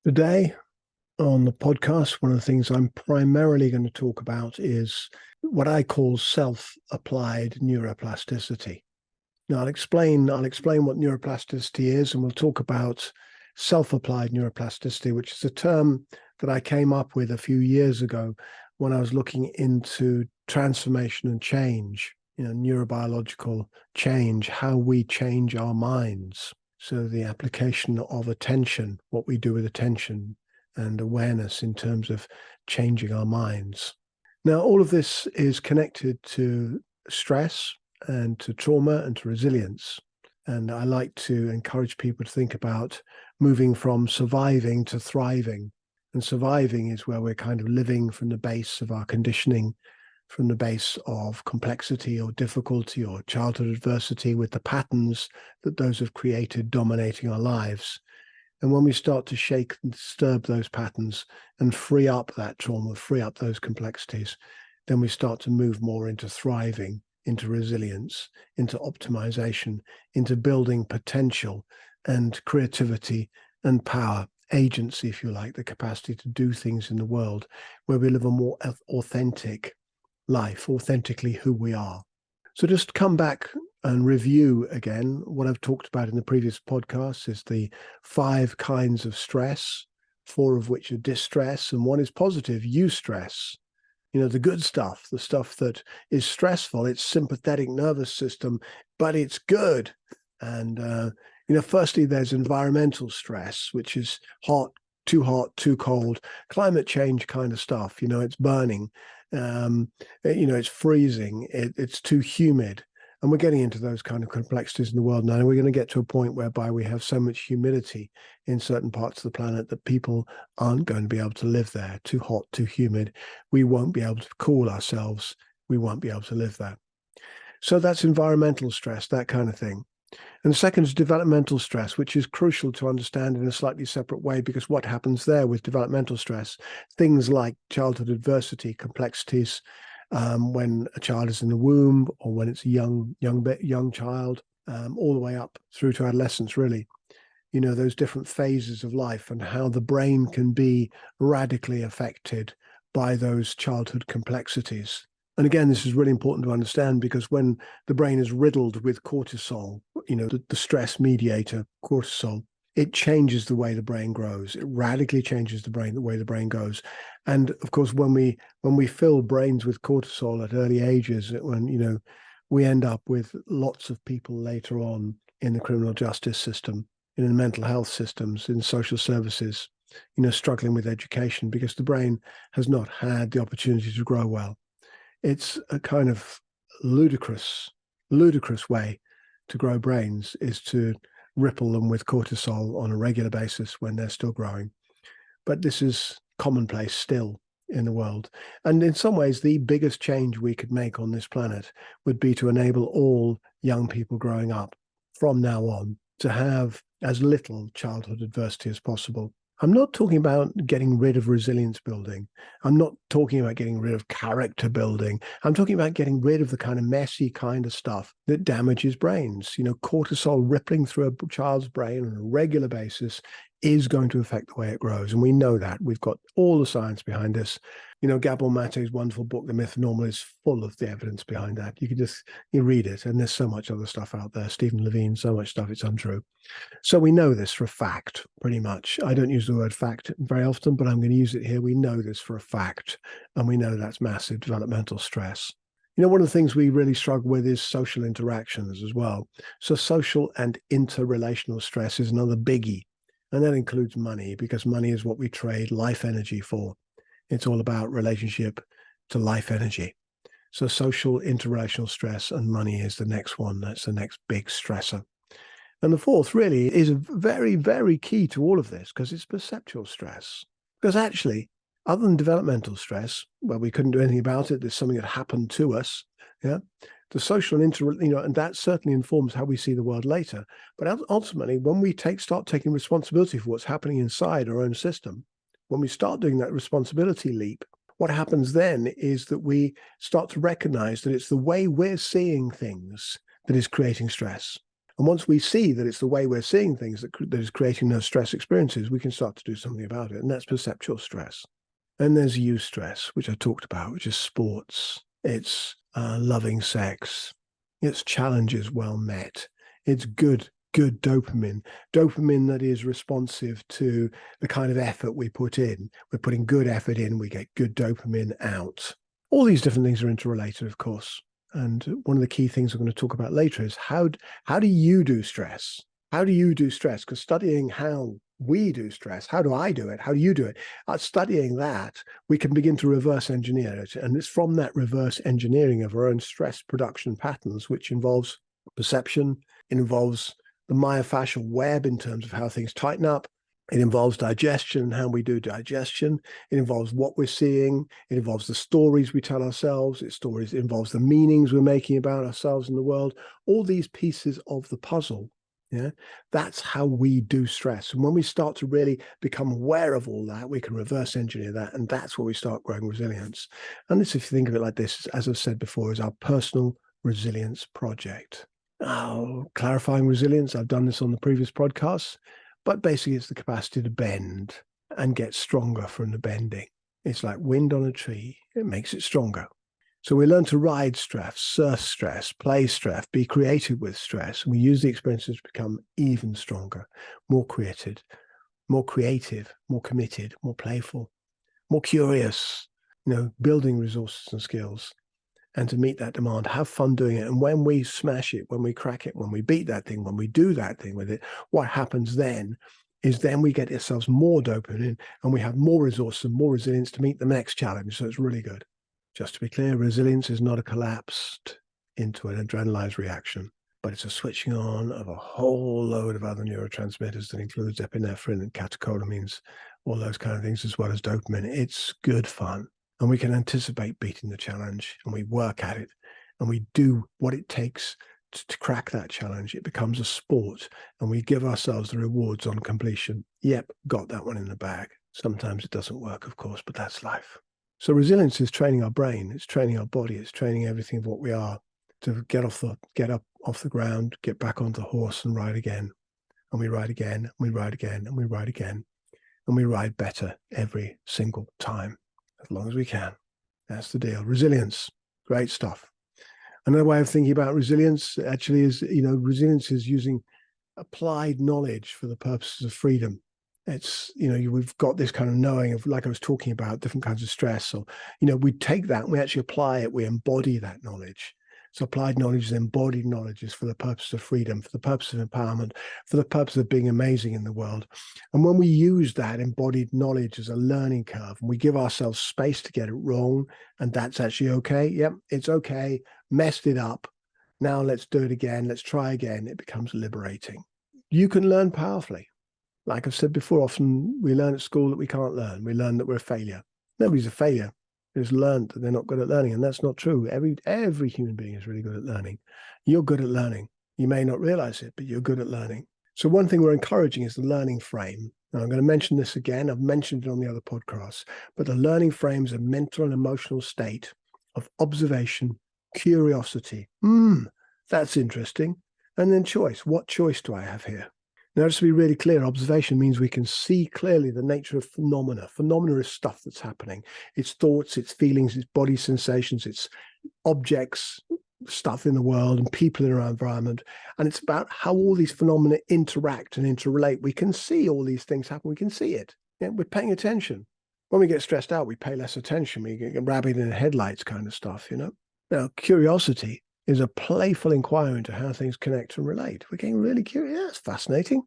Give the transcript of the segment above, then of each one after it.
Today on the podcast, one of the things I'm primarily going to talk about is what I call self-applied neuroplasticity. Now, I'll explain what neuroplasticity is, and we'll talk about self-applied neuroplasticity, which is a term that I came up with a few years ago when I was looking into transformation and change, neurobiological change, how we change our minds. So the application of attention, what we do with attention and awareness in terms of changing our minds. Now, all of this is connected to stress and to trauma and to resilience. And I like to encourage people to think about moving from surviving to thriving. And surviving is where we're kind of living from the base of our conditioning, from the base of complexity or difficulty or childhood adversity with the patterns that those have created dominating our lives. And when we start to shake and disturb those patterns and free up that trauma, free up those complexities, then we start to move more into thriving, into resilience, into optimization, into building potential and creativity and power, agency, if you like, the capacity to do things in the world where we live a more authentic life, authentically who we are. So just come back and review again what I've talked about in the previous podcasts is the 5 kinds of stress, 4 of which are distress, and 1 is positive, eustress. The good stuff, the stuff that is stressful, it's sympathetic nervous system, but it's good. And, firstly, there's environmental stress, which is hot, too cold, climate change kind of stuff. It's burning. It's freezing, it's too humid. And we're getting into those kind of complexities in the world now. And we're going to get to a point whereby we have so much humidity in certain parts of the planet that people aren't going to be able to live there. Too hot, too humid. We won't be able to cool ourselves. We won't be able to live there. So that's environmental stress, that kind of thing. And the second is developmental stress, which is crucial to understand in a slightly separate way, because what happens there with developmental stress, things like childhood adversity, complexities, when a child is in the womb or when it's a young child, all the way up through to adolescence, really. Those different phases of life and how the brain can be radically affected by those childhood complexities. And again, this is really important to understand because when the brain is riddled with cortisol, the stress mediator, cortisol, it changes the way the brain grows. It radically changes the way the brain goes. And of course, when we fill brains with cortisol at early ages, when we end up with lots of people later on in the criminal justice system, in the mental health systems, in social services, struggling with education because the brain has not had the opportunity to grow well. It's a kind of ludicrous way to grow brains is to ripple them with cortisol on a regular basis when they're still growing. But this is commonplace still in the world. And in some ways, the biggest change we could make on this planet would be to enable all young people growing up from now on to have as little childhood adversity as possible. I'm not talking about getting rid of resilience building. I'm not talking about getting rid of character building. I'm talking about getting rid of the kind of messy kind of stuff that damages brains. Cortisol rippling through a child's brain on a regular basis is going to affect the way it grows. And we know that. We've got all the science behind this. Gabor Mate's wonderful book, The Myth of Normal, is full of the evidence behind that. You can just read it. And there's so much other stuff out there. Stephen Levine, so much stuff, it's untrue. So we know this for a fact, pretty much. I don't use the word fact very often, but I'm going to use it here. We know this for a fact. And we know that's massive developmental stress. One of the things we really struggle with is social interactions as well. So social and interrelational stress is another biggie. And that includes money, because money is what we trade life energy for. It's all about relationship to life energy. So social, interrelational stress and money is the next one. That's the next big stressor. And the fourth really is very, very key to all of this because it's perceptual stress. Because actually, other than developmental stress, well, we couldn't do anything about it. There's something that happened to us. Yeah. The social and and that certainly informs how we see the world later. But ultimately, when we start taking responsibility for what's happening inside our own system, when we start doing that responsibility leap, what happens then is that we start to recognize that it's the way we're seeing things that is creating stress. And once we see that it's the way we're seeing things that is creating those stress experiences, we can start to do something about it. And that's perceptual stress. And there's eustress, which I talked about, which is sports. It's loving sex. It's challenges well met. It's good dopamine that is responsive to the kind of effort we put in. We're putting good effort in, we get good dopamine out. All these different things are interrelated, of course. And one of the key things I'm going to talk about later is how do you do stress? How do you do stress? Because studying how we do stress, how do I do it? How do you do it? Studying that, we can begin to reverse engineer it. And it's from that reverse engineering of our own stress production patterns, which involves perception, it involves the myofascial web in terms of how things tighten up. It involves digestion, how we do digestion. It involves what we're seeing. It involves the stories we tell ourselves. It involves the meanings we're making about ourselves in the world. All these pieces of the puzzle, yeah, that's how we do stress. And when we start to really become aware of all that, we can reverse engineer that. And that's where we start growing resilience. And this, if you think of it like this, as I've said before, is our personal resilience project. Clarifying resilience, I've done this on the previous podcasts, but basically it's the capacity to bend and get stronger from the bending. It's like wind on a tree. It makes it stronger. So we learn to ride stress, surf stress, play stress, be creative with stress. And we use the experiences to become even stronger, more creative, more committed, more playful, more curious, building resources and skills. And to meet that demand, have fun doing it. And when we smash it, when we crack it, when we beat that thing, when we do that thing with it, what happens then is then we get ourselves more dopamine and we have more resources and more resilience to meet the next challenge. So it's really good. Just to be clear, resilience is not a collapsed into an adrenalized reaction, but it's a switching on of a whole load of other neurotransmitters that includes epinephrine and catecholamines, all those kind of things, as well as dopamine. It's good fun. And we can anticipate beating the challenge, and we work at it, and we do what it takes to crack that challenge. It becomes a sport, and we give ourselves the rewards on completion. Yep, got that one in the bag. Sometimes it doesn't work, of course, but that's life. So resilience is training our brain, it's training our body, it's training everything of what we are to get up off the ground, get back onto the horse and ride again. And we ride again, and we ride again, and we ride again. And we ride better every single time. As long as we can. That's the deal. Resilience, great stuff. Another way of thinking about resilience actually is, resilience is using applied knowledge for the purposes of freedom. It's, we've got this kind of knowing of, like I was talking about, different kinds of stress. So, we take that and we actually apply it, we embody that knowledge. So applied knowledge is embodied knowledge, is for the purpose of freedom, for the purpose of empowerment, for the purpose of being amazing in the world. And when we use that embodied knowledge as a learning curve, and we give ourselves space to get it wrong, and that's actually okay. Yep, it's okay. Messed it up. Now let's do it again. Let's try again. It becomes liberating. You can learn powerfully. Like I've said before, often we learn at school that we can't learn. We learn that we're a failure. Nobody's a failure. Who's learned that they're not good at learning, and that's not true. Every human being is really good at learning. You're good at learning. You may not realize it, but you're good at learning. So one thing we're encouraging is the learning frame. Now, I'm going to mention this again. I've mentioned it on the other podcasts, but the learning frame is a mental and emotional state of observation, curiosity. That's interesting. And then choice. What choice do I have here? Now, just to be really clear, observation means we can see clearly the nature of phenomena. Phenomena is stuff that's happening. It's thoughts, it's feelings, it's body sensations, it's objects, stuff in the world and people in our environment. And it's about how all these phenomena interact and interrelate. We can see all these things happen. We can see it. Yeah, we're paying attention. When we get stressed out, we pay less attention. We get rabbit in the headlights kind of stuff, Now, curiosity is a playful inquiry into how things connect and relate. We're getting really curious. Yeah, that's fascinating.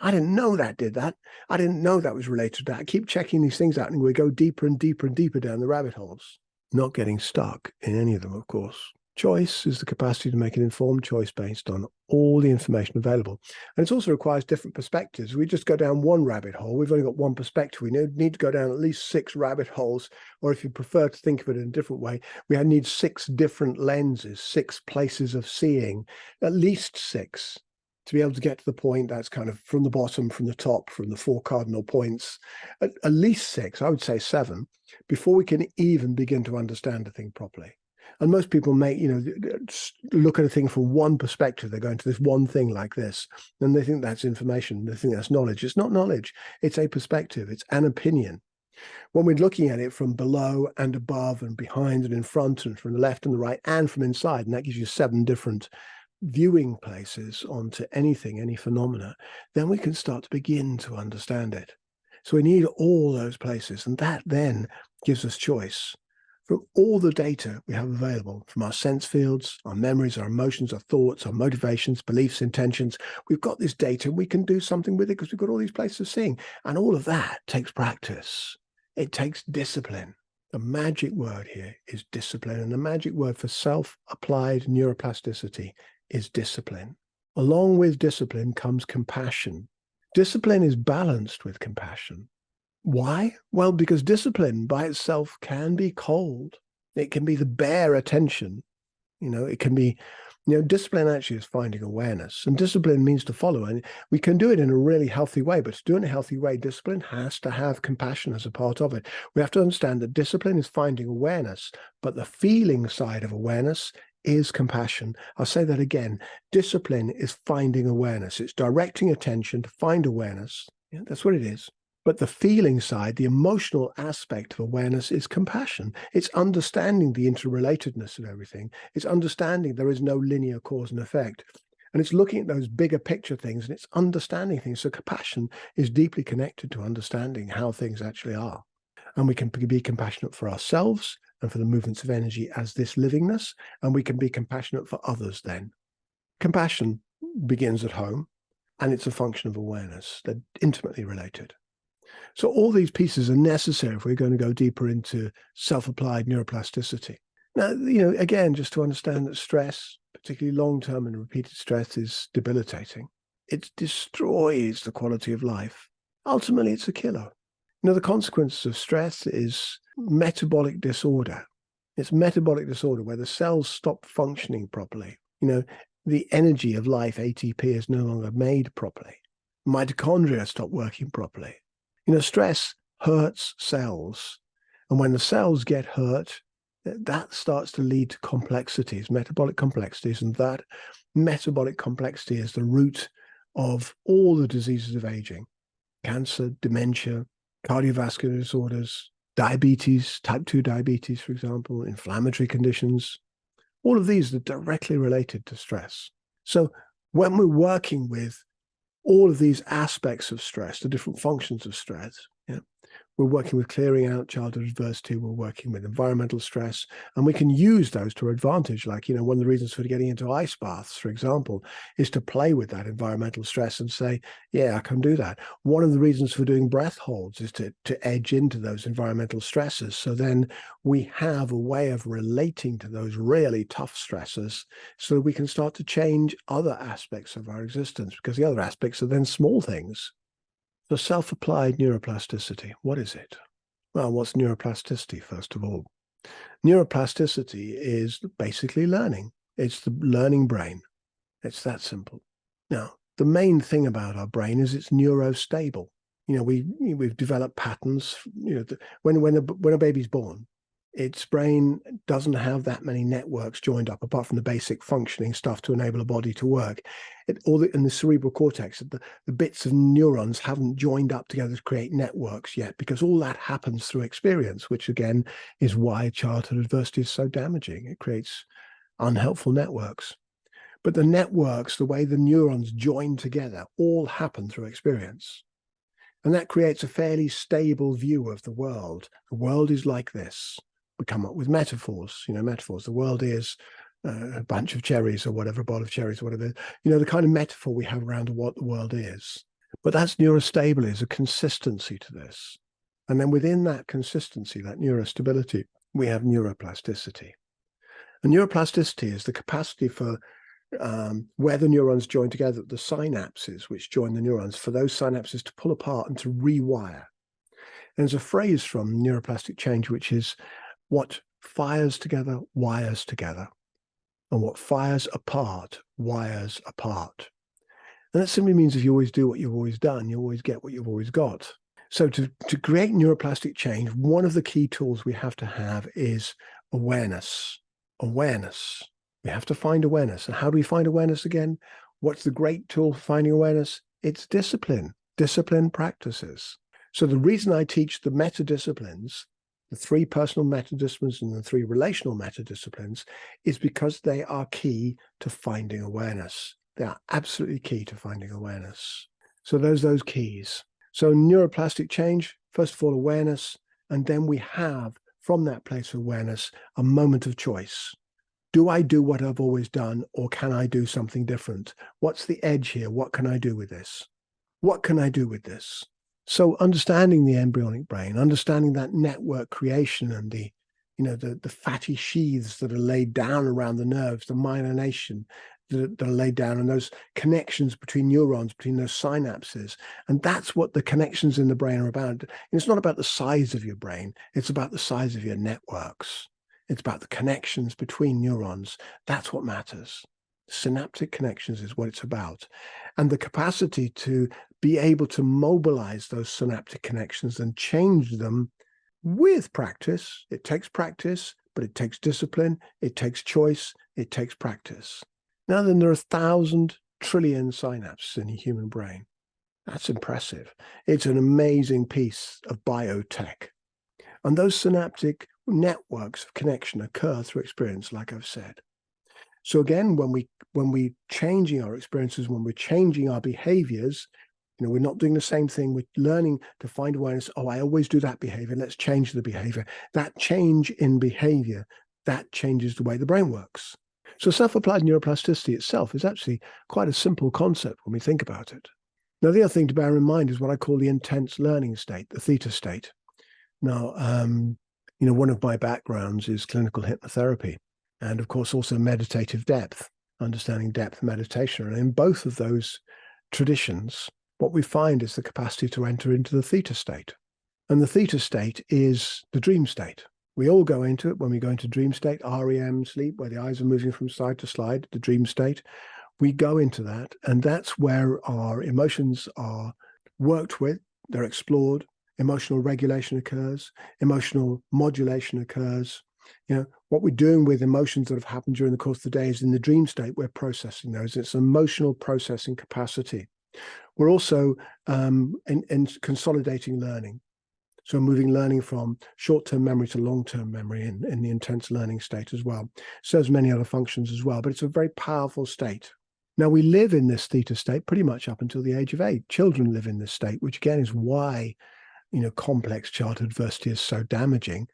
I didn't know that did that. I didn't know that was related to that. I keep checking these things out and we go deeper and deeper and deeper down the rabbit holes, not getting stuck in any of them, of course. Choice is the capacity to make an informed choice based on all the information available. And it also requires different perspectives. We just go down one rabbit hole. We've only got one perspective. We need to go down at least 6 rabbit holes, or if you prefer to think of it in a different way, we need 6 different lenses, 6 places of seeing, at least 6, to be able to get to the point that's kind of from the bottom, from the top, from the 4 cardinal points, at least 6, I would say 7, before we can even begin to understand a thing properly. And most people look at a thing from one perspective. They're going to this one thing like this, and they think that's information. They think that's knowledge. It's not knowledge. It's a perspective. It's an opinion. When we're looking at it from below and above and behind and in front and from the left and the right and from inside, and that gives you 7 different viewing places onto anything, any phenomena, then we can start to begin to understand it. So we need all those places, and that then gives us choice. From all the data we have available, from our sense fields, our memories, our emotions, our thoughts, our motivations, beliefs, intentions, we've got this data and we can do something with it because we've got all these places of seeing. And all of that takes practice. It takes discipline. The magic word here is discipline. And the magic word for self-applied neuroplasticity is discipline. Along with discipline comes compassion. Discipline is balanced with compassion. Why? Well, because discipline by itself can be cold. It can be the bare attention. It can be, discipline actually is finding awareness. And discipline means to follow. And we can do it in a really healthy way. But to do it in a healthy way, discipline has to have compassion as a part of it. We have to understand that discipline is finding awareness, but the feeling side of awareness is compassion. I'll say that again. Discipline is finding awareness. It's directing attention to find awareness. Yeah, that's what it is. But the feeling side, the emotional aspect of awareness is compassion. It's understanding the interrelatedness of everything. It's understanding there is no linear cause and effect. And it's looking at those bigger picture things and it's understanding things. So compassion is deeply connected to understanding how things actually are. And we can be compassionate for ourselves and for the movements of energy as this livingness. And we can be compassionate for others then. Compassion begins at home and it's a function of awareness. They're intimately related. So all these pieces are necessary if we're going to go deeper into self-applied neuroplasticity. Now, again, just to understand that stress, particularly long-term and repeated stress, is debilitating. It destroys the quality of life. Ultimately, it's a killer. The consequences of stress is metabolic disorder. It's metabolic disorder where the cells stop functioning properly. The energy of life, ATP, is no longer made properly. Mitochondria stop working properly. Stress hurts cells. And when the cells get hurt, that starts to lead to complexities, metabolic complexities. And that metabolic complexity is the root of all the diseases of aging: cancer, dementia, cardiovascular disorders, diabetes, type 2 diabetes, for example, inflammatory conditions. All of these are directly related to stress. So when we're working with all of these aspects of stress, the different functions of stress, we're working with clearing out childhood adversity, we're working with environmental stress, and we can use those to our advantage. Like, one of the reasons for getting into ice baths, for example, is to play with that environmental stress and say, yeah, I can do that. One of the reasons for doing breath holds is to edge into those environmental stresses. So then we have a way of relating to those really tough stresses so that we can start to change other aspects of our existence, because the other aspects are then small things. So self-applied neuroplasticity, what is it? Well, what's neuroplasticity, first of all? Neuroplasticity is basically learning. It's the learning brain. It's that simple. Now, the main thing about our brain is it's neurostable. We've developed patterns. When a baby's born, its brain doesn't have that many networks joined up, apart from the basic functioning stuff to enable a body to work. In the cerebral cortex, the bits of neurons haven't joined up together to create networks yet, because all that happens through experience, which again is why childhood adversity is so damaging. It creates unhelpful networks. But the networks, the way the neurons join together, all happen through experience. And that creates a fairly stable view of the world. The world is like this. We come up with metaphors, metaphors. The world is a bunch of cherries or whatever, a bowl of cherries or whatever. The kind of metaphor we have around what the world is. But that's neurostable, is a consistency to this. And then within that consistency, that neurostability, we have neuroplasticity. And neuroplasticity is the capacity for where the neurons join together, the synapses which join the neurons, for those synapses to pull apart and to rewire. And there's a phrase from neuroplastic change, which is, what fires together, wires together. And what fires apart, wires apart. And that simply means if you always do what you've always done, you always get what you've always got. So to create neuroplastic change, one of the key tools we have to have is awareness Awareness. We have to find awareness. And how do we find awareness again? What's the great tool for finding awareness? It's discipline, discipline practices. So the reason I teach the meta-disciplines, the 3 personal meta-disciplines and the 3 relational meta-disciplines, is because they are key to finding awareness. They are absolutely key to finding awareness. So those keys. So neuroplastic change, first of all, awareness, and then we have, from that place of awareness, a moment of choice. Do I do what I've always done, or can I do something different? What's the edge here? What can I do with this? What can I do with this? So understanding the embryonic brain, understanding that network creation and the fatty sheaths that are laid down around the nerves, the myelination that are laid down, and those connections between neurons, between those synapses. And that's what the connections in the brain are about. And it's not about the size of your brain. It's about the size of your networks. It's about the connections between neurons. That's what matters. Synaptic connections is what it's about. And the capacity to be able to mobilize those synaptic connections and change them with practice. It takes practice, but it takes discipline. It takes choice. It takes practice. Now then, there are 1,000 trillion synapses in the human brain. That's impressive. It's an amazing piece of biotech. And those synaptic networks of connection occur through experience, like I've said. So again, when we're changing our experiences, when we're changing our behaviors, we're not doing the same thing. We're learning to find awareness. Oh, I always do that behavior. Let's change the behavior. That change in behavior, that changes the way the brain works. So self-applied neuroplasticity itself is actually quite a simple concept when we think about it. Now, the other thing to bear in mind is what I call the intense learning state, the theta state. Now, one of my backgrounds is clinical hypnotherapy, and of course also meditative depth, understanding depth meditation. And in both of those traditions, what we find is the capacity to enter into the theta state. And the theta state is the dream state. We all go into it when we go into dream state, REM sleep, where the eyes are moving from side to side, the dream state. We go into that, and that's where our emotions are worked with, they're explored, emotional regulation occurs, emotional modulation occurs. What we're doing with emotions that have happened during the course of the day is in the dream state, we're processing those. It's emotional processing capacity. We're also in consolidating learning. So moving learning from short-term memory to long-term memory in the intense learning state as well. Serves many other functions as well, but it's a very powerful state. Now, we live in this theta state pretty much up until the age of 8. Children live in this state, which again is why complex childhood adversity is so damaging,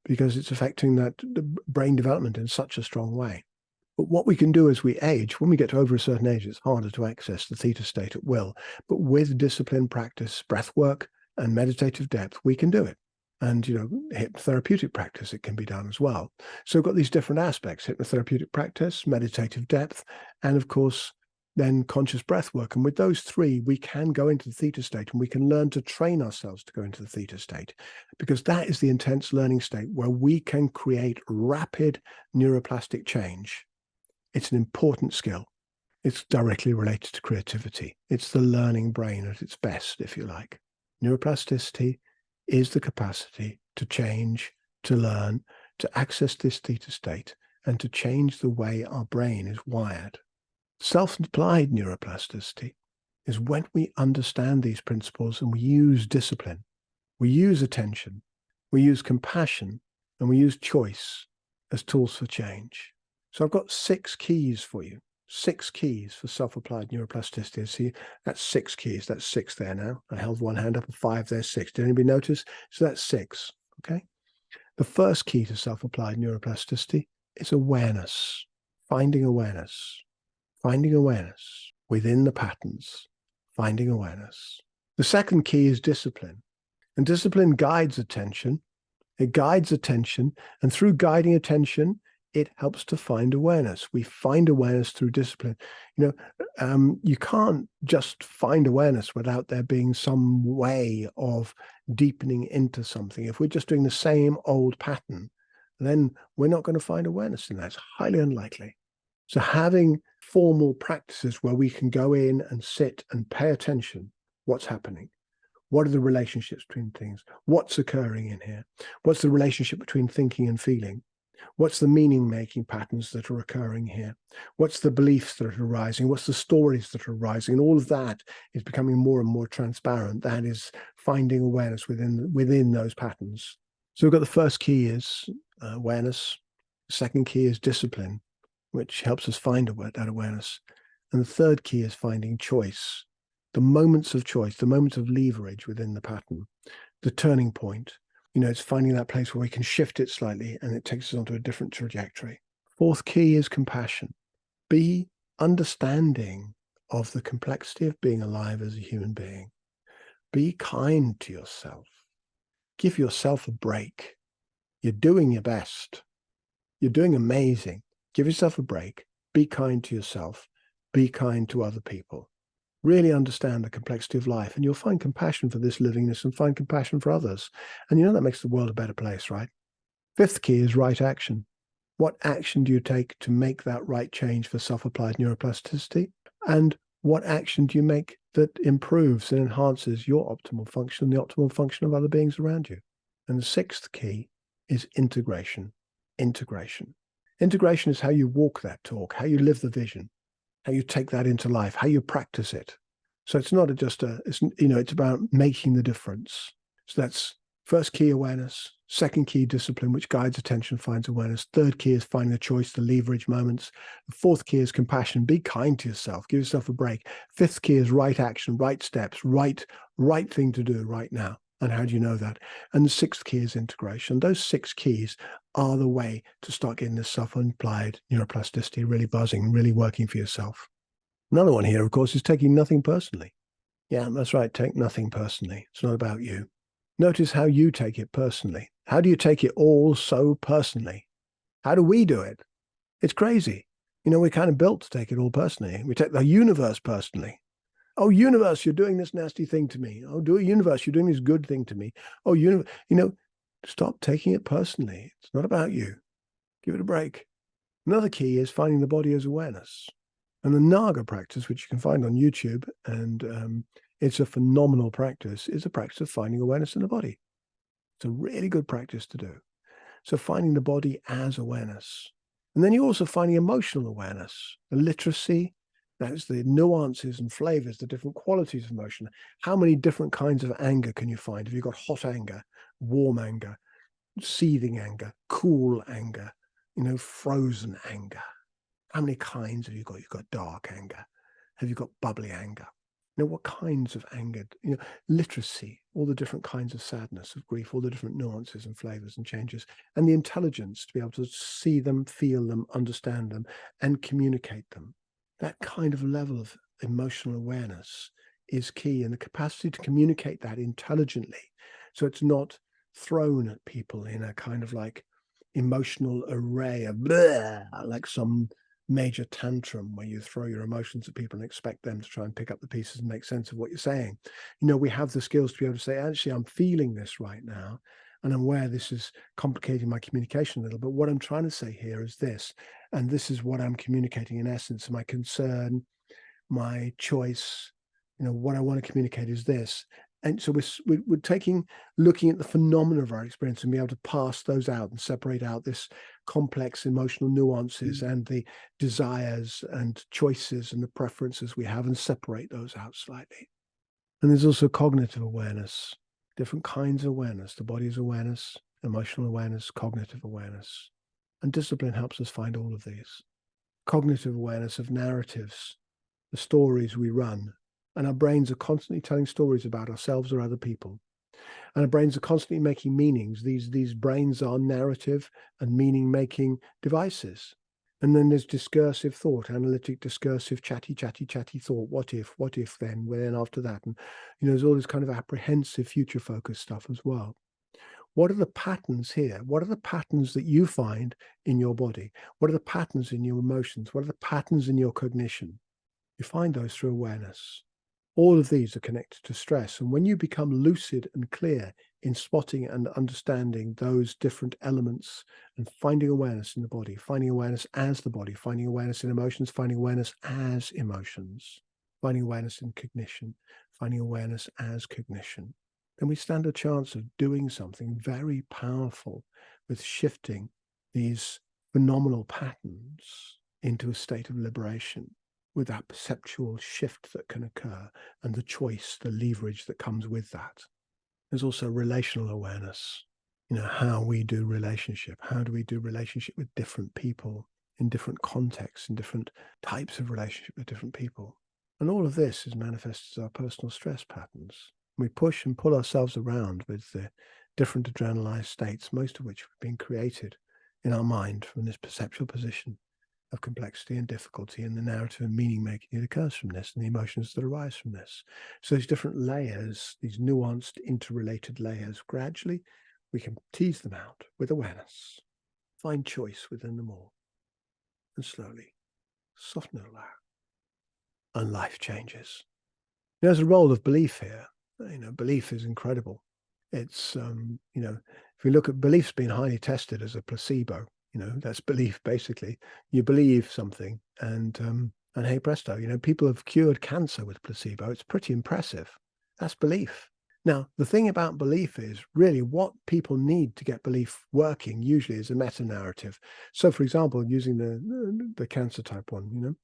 because it's affecting the brain development in such a strong way. But what we can do as we age, when we get to over a certain age, it's harder to access the theta state at will. But with discipline, practice, breath work, and meditative depth, we can do it. And, hypnotherapeutic practice, it can be done as well. So we've got these different aspects: hypnotherapeutic practice, meditative depth, and of course, then conscious breath work. And with those 3, we can go into the theta state, and we can learn to train ourselves to go into the theta state, because that is the intense learning state where we can create rapid neuroplastic change. It's an important skill. It's directly related to creativity. It's the learning brain at its best, if you like. Neuroplasticity is the capacity to change, to learn, to access this theta state, and to change the way our brain is wired. Self-applied neuroplasticity is when we understand these principles and we use discipline, we use attention, we use compassion, and we use choice as tools for change. So I've got 6 keys for you, 6 keys for self-applied neuroplasticity. See, that's 6 keys. That's 6 there now. I held one hand up, 5 there, 6. Did anybody notice? So that's 6, okay? The first key to self-applied neuroplasticity is awareness, finding awareness within the patterns, finding awareness. The second key is discipline, and discipline guides attention. It guides attention, and through guiding attention, it helps to find awareness. We find awareness through discipline. You can't just find awareness without there being some way of deepening into something. If we're just doing the same old pattern, then we're not going to find awareness in that. It's highly unlikely. So having formal practices where we can go in and sit and pay attention, what's happening? What are the relationships between things? What's occurring in here? What's the relationship between thinking and feeling? What's the meaning-making patterns that are occurring here? What's the beliefs that are arising? What's the stories that are arising? And all of that is becoming more and more transparent. That is finding awareness within those patterns. So we've got the first key is awareness. The second key is discipline, which helps us find that awareness. And the third key is finding choice. The moments of choice, the moments of leverage within the pattern, the turning point. It's finding that place where we can shift it slightly and it takes us onto a different trajectory. Fourth key is compassion. Be understanding of the complexity of being alive as a human being. Be kind to yourself. Give yourself a break. You're doing your best. You're doing amazing. Give yourself a break. Be kind to yourself. Be kind to other people. Really understand the complexity of life, and you'll find compassion for this livingness and find compassion for others. And that makes the world a better place, right? Fifth key is right action. What action do you take to make that right change for self-applied neuroplasticity? And what action do you make that improves and enhances your optimal function, the optimal function of other beings around you? And the sixth key is integration. Integration. Integration is how you walk that talk, how you live the vision, how you take that into life, how you practice it. So it's not it's about making the difference. So that's first key, awareness. Second key, discipline, which guides attention, finds awareness. Third key is finding the choice, the leverage moments. The fourth key is compassion. Be kind to yourself. Give yourself a break. Fifth key is right action, right steps, right thing to do right now. And how do you know that? And the sixth key is integration. Those 6 keys are the way to start getting this self-applied neuroplasticity really buzzing, really working for yourself. Another one here, of course, is taking nothing personally. Yeah, that's right. Take nothing personally. It's not about you. Notice how you take it personally. How do you take it all so personally? How do we do it? It's crazy. We're kind of built to take it all personally. We take the universe personally. Oh, universe, you're doing this nasty thing to me. Oh, universe, you're doing this good thing to me. Oh, universe, stop taking it personally. It's not about you. Give it a break. Another key is finding the body as awareness. And the Naga practice, which you can find on YouTube, and it's a phenomenal practice, is a practice of finding awareness in the body. It's a really good practice to do. So finding the body as awareness. And then you're also finding emotional awareness, the literacy. That's the nuances and flavors, the different qualities of emotion. How many different kinds of anger can you find? Have you got hot anger, warm anger, seething anger, cool anger, frozen anger? How many kinds have you got? You've got dark anger. Have you got bubbly anger? What kinds of anger? Literacy, all the different kinds of sadness, of grief, all the different nuances and flavors and changes, and the intelligence to be able to see them, feel them, understand them, and communicate them. That kind of level of emotional awareness is key, and the capacity to communicate that intelligently, so it's not thrown at people in a kind of like emotional array of like some major tantrum where you throw your emotions at people and expect them to try and pick up the pieces and make sense of what you're saying. We have the skills to be able to say, actually, I'm feeling this right now, and I'm aware this is complicating my communication a little, but what I'm trying to say here is this, and this is what I'm communicating in essence. My concern, my choice, what I want to communicate is this. And so we're looking at the phenomena of our experience and be able to pass those out and separate out this complex emotional nuances and the desires and choices and the preferences we have, and separate those out slightly. And there's also cognitive awareness, different kinds of awareness. The body's awareness, emotional awareness, cognitive awareness. And discipline helps us find all of these. Cognitive awareness of narratives, the stories we run. And our brains are constantly telling stories about ourselves or other people. And our brains are constantly making meanings. These brains are narrative and meaning-making devices. And then there's discursive thought, analytic, discursive, chatty thought. What if then after that? And, there's all this kind of apprehensive, future-focused stuff as well. What are the patterns here? What are the patterns that you find in your body? What are the patterns in your emotions? What are the patterns in your cognition? You find those through awareness. All of these are connected to stress. And when you become lucid and clear in spotting and understanding those different elements and finding awareness in the body, finding awareness as the body, finding awareness in emotions, finding awareness as emotions, finding awareness in cognition, finding awareness as cognition, then we stand a chance of doing something very powerful with shifting these phenomenal patterns into a state of liberation with that perceptual shift that can occur and the choice, the leverage that comes with that. There's also relational awareness, how we do relationship. How do we do relationship with different people in different contexts, in different types of relationship with different people? And all of this is manifested as our personal stress patterns. We push and pull ourselves around with the different adrenalized states, most of which have been created in our mind from this perceptual position of complexity and difficulty, and the narrative and meaning making that occurs from this, and the emotions that arise from this. So these different layers, these nuanced, interrelated layers, gradually we can tease them out with awareness, find choice within them all, and slowly soften it all out. And life changes. There's a role of belief here. Belief is incredible. It's, if we look at beliefs being highly tested as a placebo, that's belief basically. You believe something and hey presto, people have cured cancer with placebo. It's pretty impressive. That's belief. Now, the thing about belief is really what people need to get belief working usually is a meta-narrative. So, for example, using the cancer type one,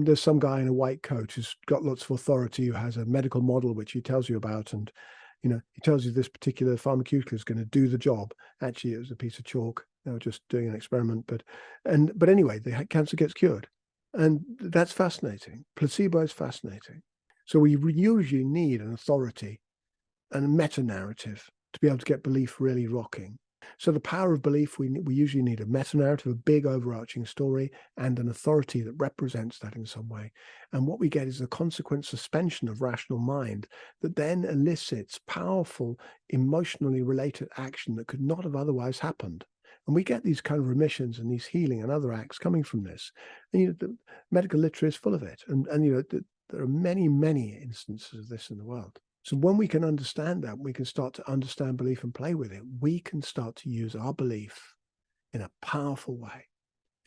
there's some guy in a white coat who's got lots of authority, who has a medical model which he tells you about, and he tells you this particular pharmaceutical is going to do the job. Actually, it was a piece of chalk. They were just doing an experiment, but anyway, the cancer gets cured, and that's fascinating. Placebo is fascinating. So we usually need an authority and a meta-narrative to be able to get belief really rocking. So the power of belief, we usually need a meta-narrative, a big overarching story, and an authority that represents that in some way. And what we get is a consequent suspension of rational mind that then elicits powerful, emotionally related action that could not have otherwise happened. And we get these kind of remissions and these healing and other acts coming from this. And the medical literature is full of it. And there are many, many instances of this in the world. So when we can understand that, we can start to understand belief and play with it. We can start to use our belief in a powerful way,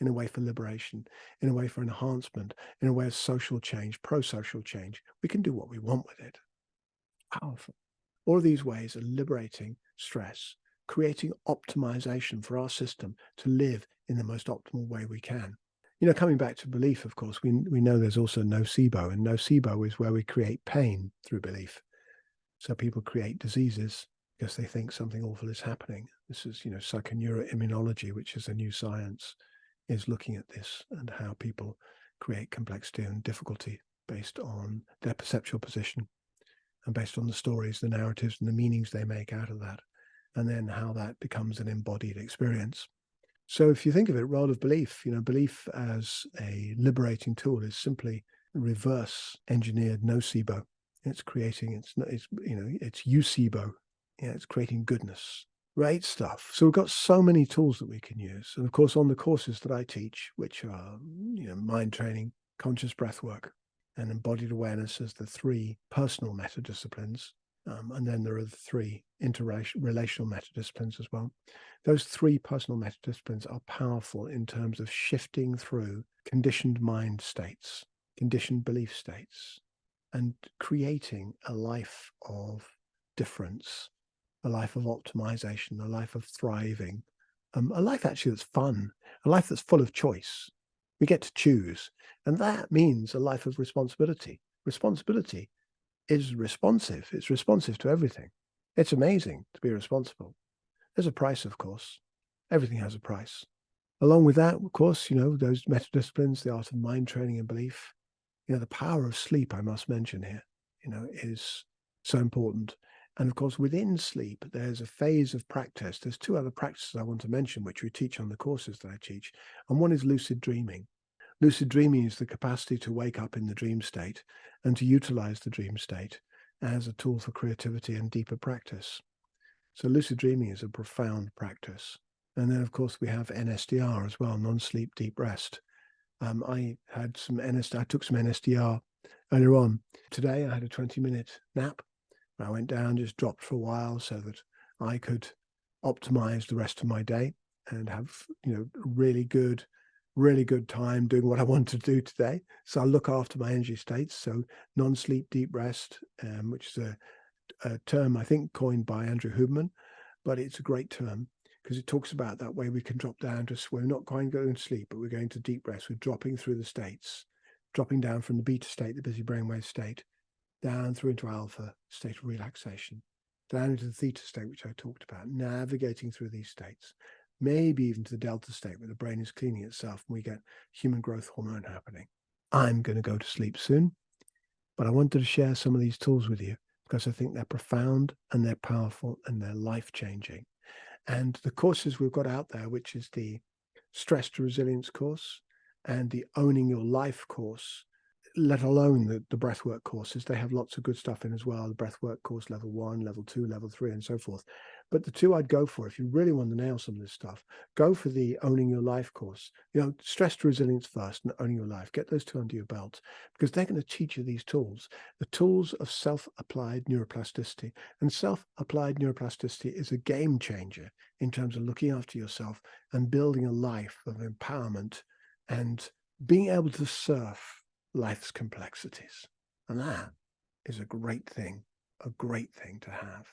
in a way for liberation, in a way for enhancement, in a way of social change, pro-social change. We can do what we want with it. Powerful. All of these ways are liberating stress, creating optimization for our system to live in the most optimal way we can. Coming back to belief, of course, we know there's also nocebo, and nocebo is where we create pain through belief. So people create diseases because they think something awful is happening. This is, psychoneuroimmunology, which is a new science, is looking at this and how people create complexity and difficulty based on their perceptual position and based on the stories, the narratives, and the meanings they make out of that, and then how that becomes an embodied experience. So if you think of it, role of belief, belief as a liberating tool is simply reverse engineered nocebo. It's creating, it's UCIBO. It's creating goodness. Great stuff. So we've got so many tools that we can use. And of course, on the courses that I teach, which are, mind training, conscious breath work, and embodied awareness as the three personal meta disciplines. And then there are the three interrelational meta disciplines as well. Those three personal meta disciplines are powerful in terms of shifting through conditioned mind states, conditioned belief states, and creating a life of difference, a life of optimization, a life of thriving, a life actually that's fun, a life that's full of choice. We get to choose. And that means a life of responsibility. Responsibility is responsive. It's responsive to everything. It's amazing to be responsible. There's a price, of course. Everything has a price. Along with that, of course, those meta disciplines, the art of mind training and belief, the power of sleep, I must mention here, is so important. And of course, within sleep, there's a phase of practice. There's two other practices I want to mention, which we teach on the courses that I teach. And one is lucid dreaming. Lucid dreaming is the capacity to wake up in the dream state and to utilize the dream state as a tool for creativity and deeper practice. So lucid dreaming is a profound practice. And then, of course, we have NSDR as well, non-sleep deep rest. I took some NSDR earlier on. Today, I had a 20-minute nap. I went down, just dropped for a while so that I could optimize the rest of my day and have, really good time doing what I want to do today. So I look after my energy states. So non-sleep deep rest, which is a term I think coined by Andrew Huberman, but it's a great term because it talks about that way we can drop down to, we're not quite going to sleep, but we're going to deep rest. We're dropping through the states, dropping down from the beta state, the busy brainwave state, down through into alpha, state of relaxation, down into the theta state, which I talked about, navigating through these states, maybe even to the delta state where the brain is cleaning itself and we get human growth hormone happening. I'm going to go to sleep soon, but I wanted to share some of these tools with you because I think they're profound and they're powerful and they're life-changing. And the courses we've got out there, which is the Stress to Resilience course and the Owning Your Life course, let alone the breathwork courses, they have lots of good stuff in as well. The breathwork course, level 1, level 2, level 3, and so forth. But the two I'd go for, if you really want to nail some of this stuff, go for the Owning Your Life course. Stress to Resilience first and Owning Your Life. Get those two under your belt because they're going to teach you these tools, the tools of self-applied neuroplasticity. And self-applied neuroplasticity is a game changer in terms of looking after yourself and building a life of empowerment and being able to surf life's complexities. And that is a great thing to have.